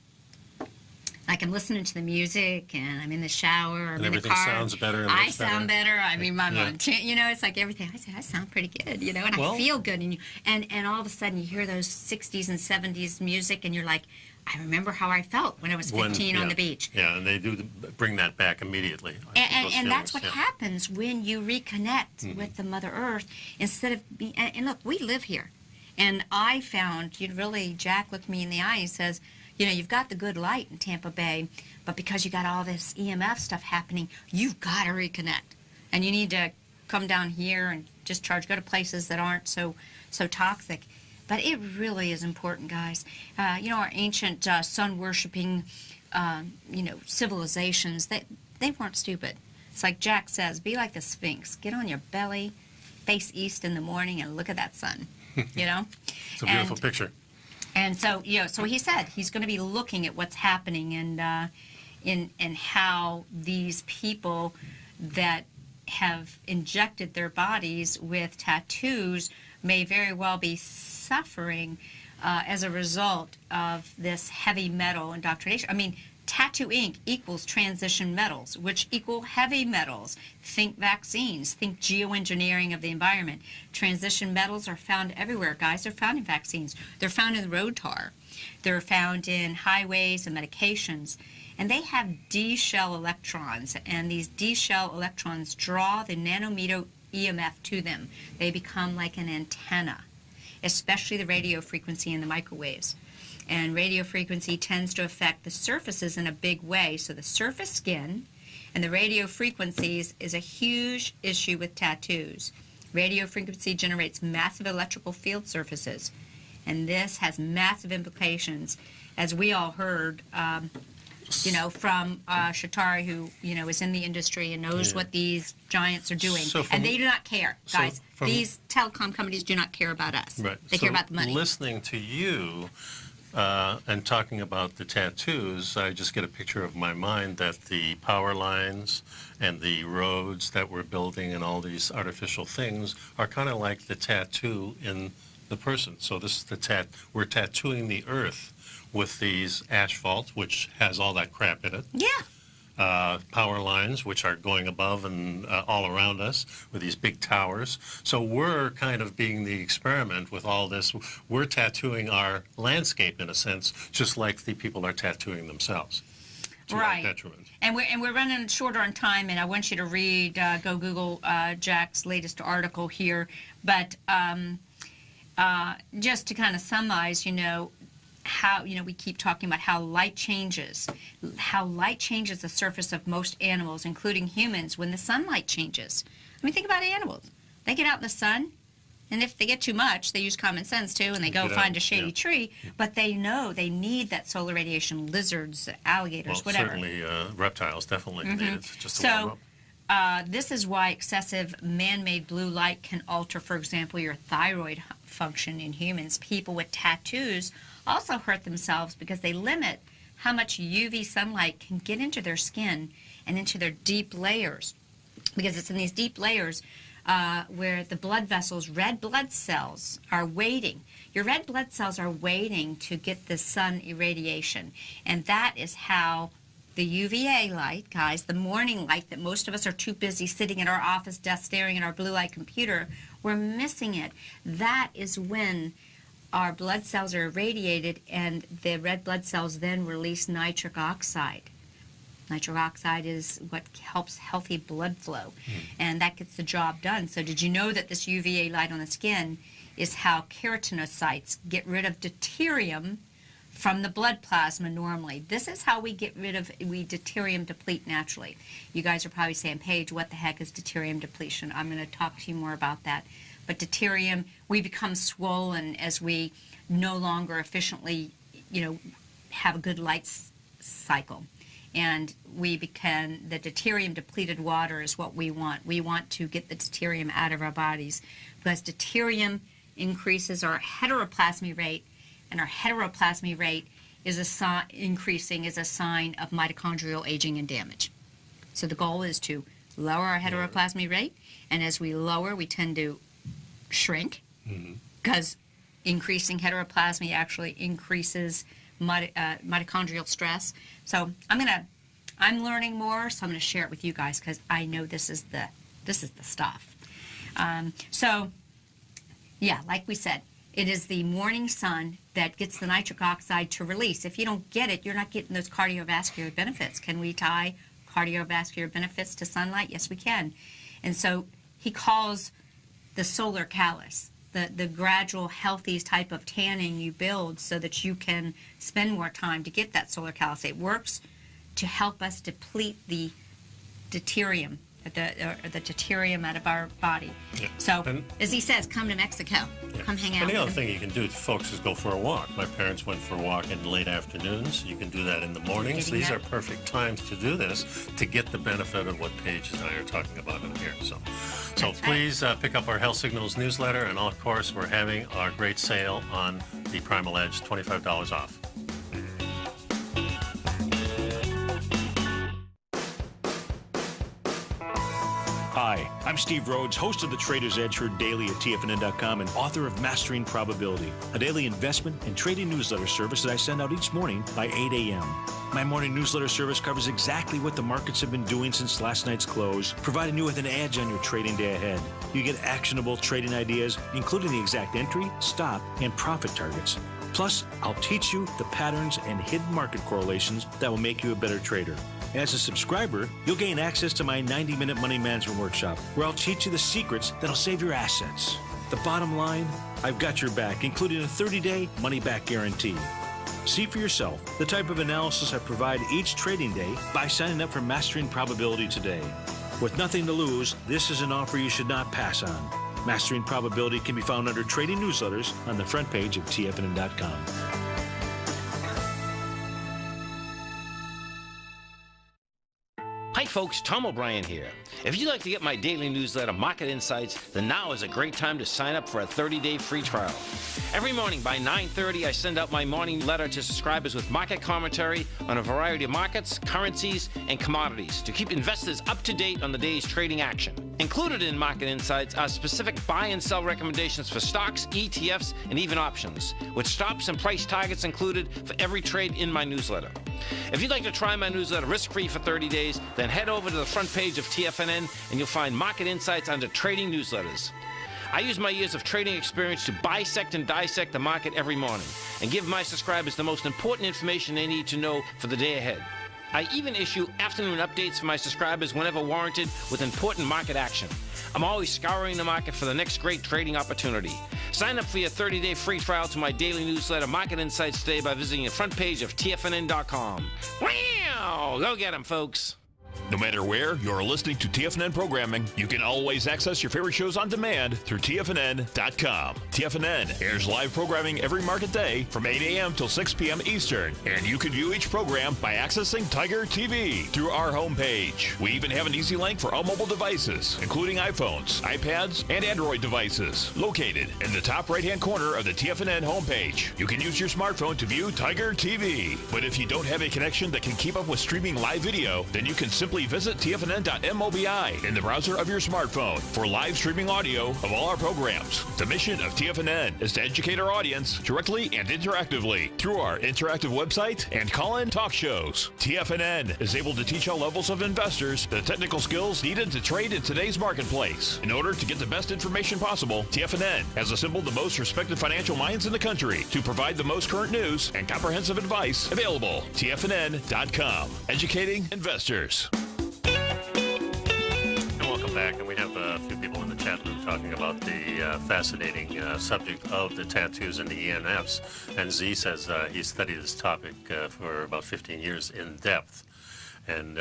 Like I'm listening to the music and I'm in the shower, I'm in the everything car. sounds better and I looks sound better. I mean, my Yeah. mom, it's like everything. I say, I sound pretty good, and Well- I feel good. And all of a sudden you hear those 60s and 70s music and you're like, I remember how I felt when I was 15 on the beach. Yeah, and they do bring that back immediately. And that's what happens when you reconnect with the Mother Earth instead of and look, we live here. And I found, Jack looked me in the eye and says, you've got the good light in Tampa Bay, but because you got all this EMF stuff happening, you've got to reconnect. And you need to come down here and go to places that aren't so toxic. But it really is important, guys. Our ancient sun-worshipping, civilizations, they weren't stupid. It's like Jack says, be like the Sphinx. Get on your belly, face east in the morning, and look at that sun, It's a beautiful picture. And so, so he said he's going to be looking at what's happening and how these people that have injected their bodies with tattoos may very well be suffering as a result of this heavy metal indoctrination. I mean, tattoo ink equals transition metals, which equal heavy metals. Think vaccines, think geoengineering of the environment. Transition metals are found everywhere, guys. They're found in vaccines. They're found in road tar. They're found in highways and medications. And they have D-shell electrons, and these D-shell electrons draw the nanometer EMF to them. They become like an antenna, especially the radio frequency and the microwaves. And radio frequency tends to affect the surfaces in a big way. So the surface skin and the radio frequencies is a huge issue with tattoos. Radio frequency generates massive electrical field surfaces. And this has massive implications, as we all heard, from Shatari, who, is in the industry and knows what these giants are doing. And they do not care, guys. These telecom companies do not care about us. Right. They care about the money. Listening to you and talking about the tattoos, I just get a picture of my mind that the power lines and the roads that we're building and all these artificial things are kind of like the tattoo in the person. So this is we're tattooing the earth with these asphalt, which has all that crap in it. Yeah. Power lines, which are going above and all around us with these big towers. So we're kind of being the experiment with all this. We're tattooing our landscape, in a sense, just like the people are tattooing themselves. To our detriment. And we're running shorter on time, and I want you to read, go Google Jack's latest article here. But just to kind of summarize, how, we keep talking about how light changes the surface of most animals, including humans, when the sunlight changes. I mean, think about animals. They get out in the sun, and if they get too much, they use common sense too, and they go find a shady tree, but they know they need that solar radiation. Lizards, alligators, whatever. Certainly reptiles definitely need it just to warm up. This is why excessive man-made blue light can alter, for example, your thyroid function in humans. People with tattoos also hurt themselves because they limit how much UV sunlight can get into their skin and into their deep layers. Because it's in these deep layers where the blood vessels, red blood cells, are waiting. Your red blood cells are waiting to get the sun irradiation. And that is how the UVA light, guys, the morning light that most of us are too busy sitting at our office desk staring at our blue light computer, we're missing it. That is when our blood cells are irradiated, and the red blood cells then release nitric oxide. Nitric oxide is what helps healthy blood flow, and that gets the job done. So did you know that this UVA light on the skin is how keratinocytes get rid of deuterium from the blood plasma normally? This is how we deuterium deplete naturally. You guys are probably saying, Paige, what the heck is deuterium depletion? I'm going to talk to you more about that. But deuterium, we become swollen as we no longer efficiently, have a good light cycle. And the deuterium depleted water is what we want. We want to get the deuterium out of our bodies because deuterium increases our heteroplasmy rate, and our heteroplasmy rate is increasing is a sign of mitochondrial aging and damage. So the goal is to lower our heteroplasmy rate, and as we lower, we tend to shrink because increasing heteroplasmy actually increases mitochondrial stress. So I'm learning more, so I'm going to share it with you guys because I know this is the stuff. So, yeah, like we said, it is the morning sun that gets the nitric oxide to release. If you don't get it, you're not getting those cardiovascular benefits. Can we tie cardiovascular benefits to sunlight? Yes, we can. And so he calls the solar callus, the gradual, healthy type of tanning you build so that you can spend more time to get that solar callus. It works to help us deplete the deuterium, the deuterium out of our body. Yeah. So, as he says, come to Mexico. Yeah. Come hang out And the with other him. thing you can do, folks, is go for a walk. My parents went for a walk in late afternoons. You can do that in the mornings. Getting These that. are perfect times to do this to get the benefit of what Paige and I are talking about in here. So That's please pick up our Health Signals newsletter, and of course, we're having our great sale on the Primal Edge, $25 off. Hi, I'm Steve Rhodes, host of the Trader's Edge, heard daily at TFNN.com and author of Mastering Probability, a daily investment and trading newsletter service that I send out each morning by 8 a.m. My morning newsletter service covers exactly what the markets have been doing since last night's close, providing you with an edge on your trading day ahead. You get actionable trading ideas, including the exact entry, stop, and profit targets. Plus, I'll teach you the patterns and hidden market correlations that will make you a better trader. As a subscriber, you'll gain access to my 90-minute money management workshop, where I'll teach you the secrets that'll save your assets. The bottom line, I've got your back, including a 30-day money-back guarantee. See for yourself the type of analysis I provide each trading day by signing up for Mastering Probability today. With nothing to lose, this is an offer you should not pass on. Mastering Probability can be found under Trading Newsletters on the front page of TFNN.com. Hi folks, Tom O'Brien here. If you'd like to get my daily newsletter, Market Insights, then now is a great time to sign up for a 30-day free trial. Every morning by 9:30, I send out my morning letter to subscribers with market commentary on a variety of markets, currencies, and commodities to keep investors up to date on the day's trading action. Included in Market Insights are specific buy and sell recommendations for stocks, ETFs, and even options, with stops and price targets included for every trade in my newsletter. If you'd like to try my newsletter risk-free for 30 days, then head over to the front page of TFNN and you'll find Market Insights under Trading Newsletters. I use my years of trading experience to bisect and dissect the market every morning and give my subscribers the most important information they need to know for the day ahead. I even issue afternoon updates for my subscribers whenever warranted with important market action. I'm always scouring the market for the next great trading opportunity. Sign up for your 30-day free trial to my daily newsletter, Market Insights, today by visiting the front page of TFNN.com. Wow! Go get 'em, folks. No matter where you're listening to TFNN programming, you can always access your favorite shows on demand through TFNN.com. TFNN airs live programming every market day from 8 a.m. till 6 p.m. Eastern, and you can view each program by accessing Tiger TV through our homepage. We even have an easy link for all mobile devices, including iPhones, iPads, and Android devices, located in the top right-hand corner of the TFNN homepage. You can use your smartphone to view Tiger TV, but if you don't have a connection that can keep up with streaming live video, then you can simply visit TFNN.mobi in the browser of your smartphone for live streaming audio of all our programs. The mission of TFNN is to educate our audience directly and interactively through our interactive website and call-in talk shows. TFNN is able to teach all levels of investors the technical skills needed to trade in today's marketplace. In order to get the best information possible, TFNN has assembled the most respected financial minds in the country to provide the most current news and comprehensive advice available. TFNN.com, educating investors. Back, and we have a few people in the chat room talking about the fascinating subject of the tattoos and the ENFs. And Z says he studied this topic for about 15 years in depth. And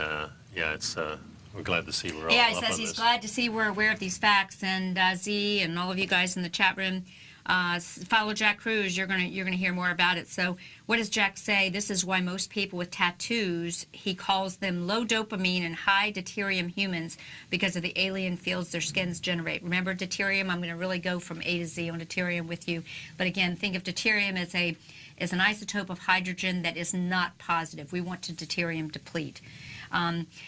it's we're glad to see we're all Yeah, up he on says he's this. glad to see we're aware of these facts. And Z and all of you guys in the chat room, follow Jack Kruse. You're gonna hear more about it. So what does Jack say? This is why most people with tattoos, he calls them low dopamine and high deuterium humans because of the alien fields their skins generate. Remember deuterium? I'm going to really go from A to Z on deuterium with you. But again, think of deuterium as is an isotope of hydrogen that is not positive. We want to deuterium deplete.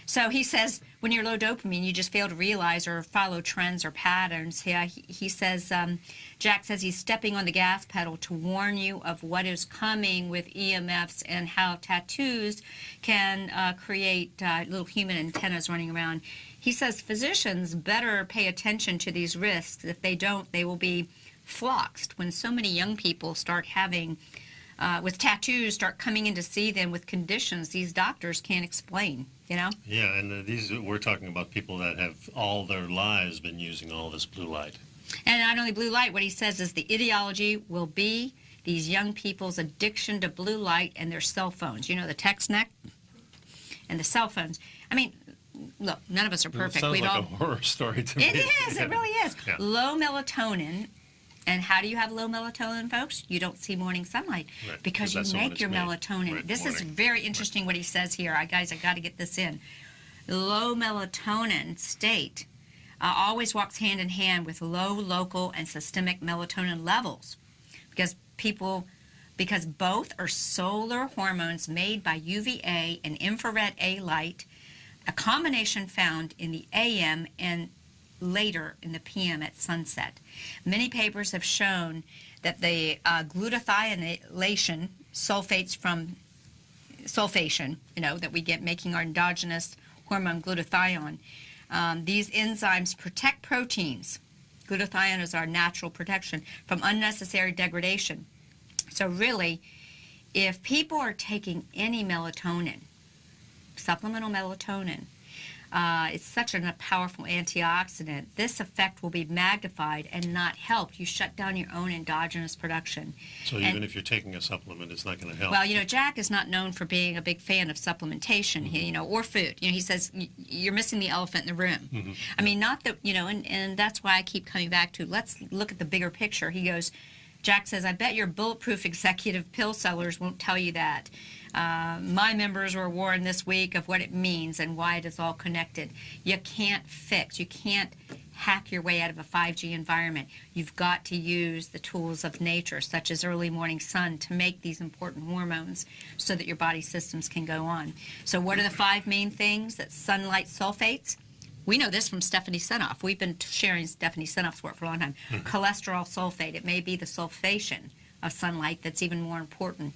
So he says when you're low dopamine, you just fail to realize or follow trends or patterns. He says, Jack says he's stepping on the gas pedal to warn you of what is coming with EMFs and how tattoos can create little human antennas running around. He says physicians better pay attention to these risks. If they don't, they will be floxed. When so many young people start having with tattoos, start coming in to see them with conditions these doctors can't explain, you know? Yeah, and we're talking about people that have all their lives been using all this blue light. And not only blue light, what he says is the ideology will be these young people's addiction to blue light and their cell phones. You know, the text neck and the cell phones. I mean, look, none of us are perfect. It sounds like a horror story to me. It is, Yeah. it really is. Yeah. Low melatonin. And how do you have low melatonin, folks? You don't see morning sunlight because you make your melatonin. This is very interesting what he says here. Guys, I got to get this in. Low melatonin state always walks hand in hand with low local and systemic melatonin levels because both are solar hormones made by UVA and infrared A light, a combination found in the AM and later in the PM at sunset. Many papers have shown that the glutathionation, sulfates from sulfation, you know, that we get making our endogenous hormone glutathione, these enzymes protect proteins. Glutathione is our natural protection from unnecessary degradation. So really, if people are taking any melatonin, supplemental melatonin, it's such a powerful antioxidant. This effect will be magnified and not helped. You shut down your own endogenous production. So even if you're taking a supplement, it's not going to help. Well, you know, Jack is not known for being a big fan of supplementation, you know, or food. You know, he says you're missing the elephant in the room. I mean, not that, you know, and that's why I keep coming back to let's look at the bigger picture. He goes, Jack says, I bet your bulletproof executive pill sellers won't tell you that. My members were warned this week of what it means and why it is all connected. You can't fix, you can't hack your way out of a 5G environment. You've got to use the tools of nature, such as early morning sun, to make these important hormones so that your body systems can go on. So what are the 5 main things that sunlight sulfates? We know this from Stephanie Senoff. We've been sharing Stephanie Senoff's work for a long time. Cholesterol sulfate. It may be the sulfation of sunlight that's even more important.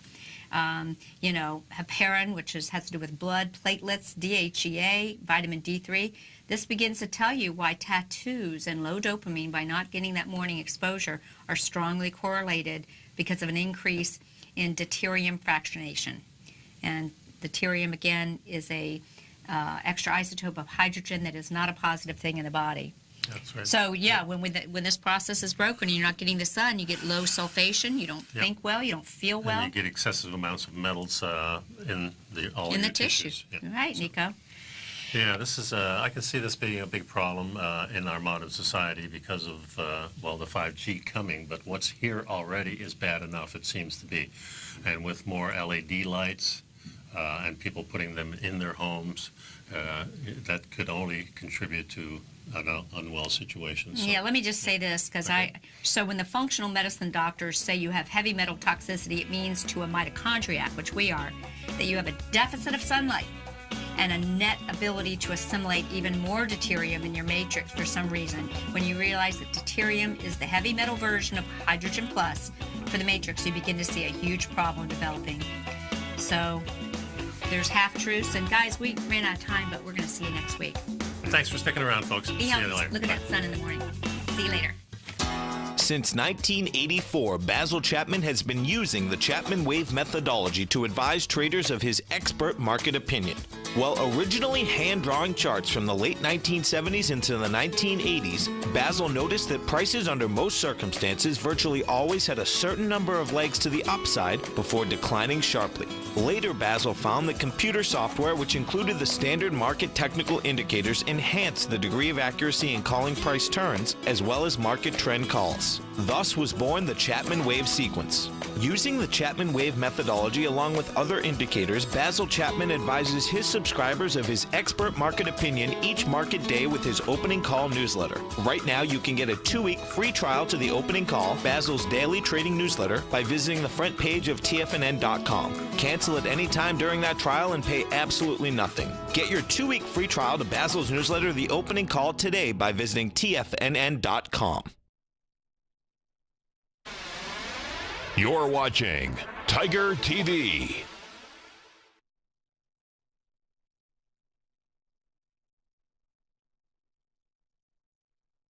You know, heparin, which has to do with blood, platelets, DHEA, vitamin D3. This begins to tell you why tattoos and low dopamine, by not getting that morning exposure, are strongly correlated because of an increase in deuterium fractionation. And deuterium, again, is a extra isotope of hydrogen that is not a positive thing in the body. That's right. So, yeah, when this process is broken and you're not getting the sun, you get low sulfation, you don't think well, you don't feel well. And you get excessive amounts of metals in all in your the tissue. Yeah. Right, Nico. Yeah, this is. I can see this being a big problem in our modern society because of well, the 5G coming. But what's here already is bad enough, it seems to be, and with more LED lights and people putting them in their homes, that could only contribute to an unwell situation. So. Yeah, let me just say this, because so when the functional medicine doctors say you have heavy metal toxicity, it means to a mitochondriac, which we are, that you have a deficit of sunlight and a net ability to assimilate even more deuterium in your matrix for some reason. When you realize that deuterium is the heavy metal version of hydrogen plus for the matrix, you begin to see a huge problem developing. So there's half-truths, and guys, we ran out of time, but we're going to see you next week. Thanks for sticking around, folks. Be See you healthy. later. Look at that sun in the morning. See you later. Since 1984, Basil Chapman has been using the Chapman Wave methodology to advise traders of his expert market opinion. While originally hand-drawing charts from the late 1970s into the 1980s, Basil noticed that prices under most circumstances virtually always had a certain number of legs to the upside before declining sharply. Later, Basil found that computer software, which included the standard market technical indicators, enhanced the degree of accuracy in calling price turns as well as market trend calls. Thus was born the Chapman Wave sequence. Using the Chapman Wave methodology along with other indicators, Basil Chapman advises his subscribers of his expert market opinion each market day with his opening call newsletter. Right now, you can get a 2-week free trial to the opening call, Basil's daily trading newsletter, by visiting the front page of TFNN.com. Cancel at any time during that trial and pay absolutely nothing. Get your 2-week free trial to Basil's newsletter, The Opening Call, today by visiting TFNN.com. You're watching Tiger TV.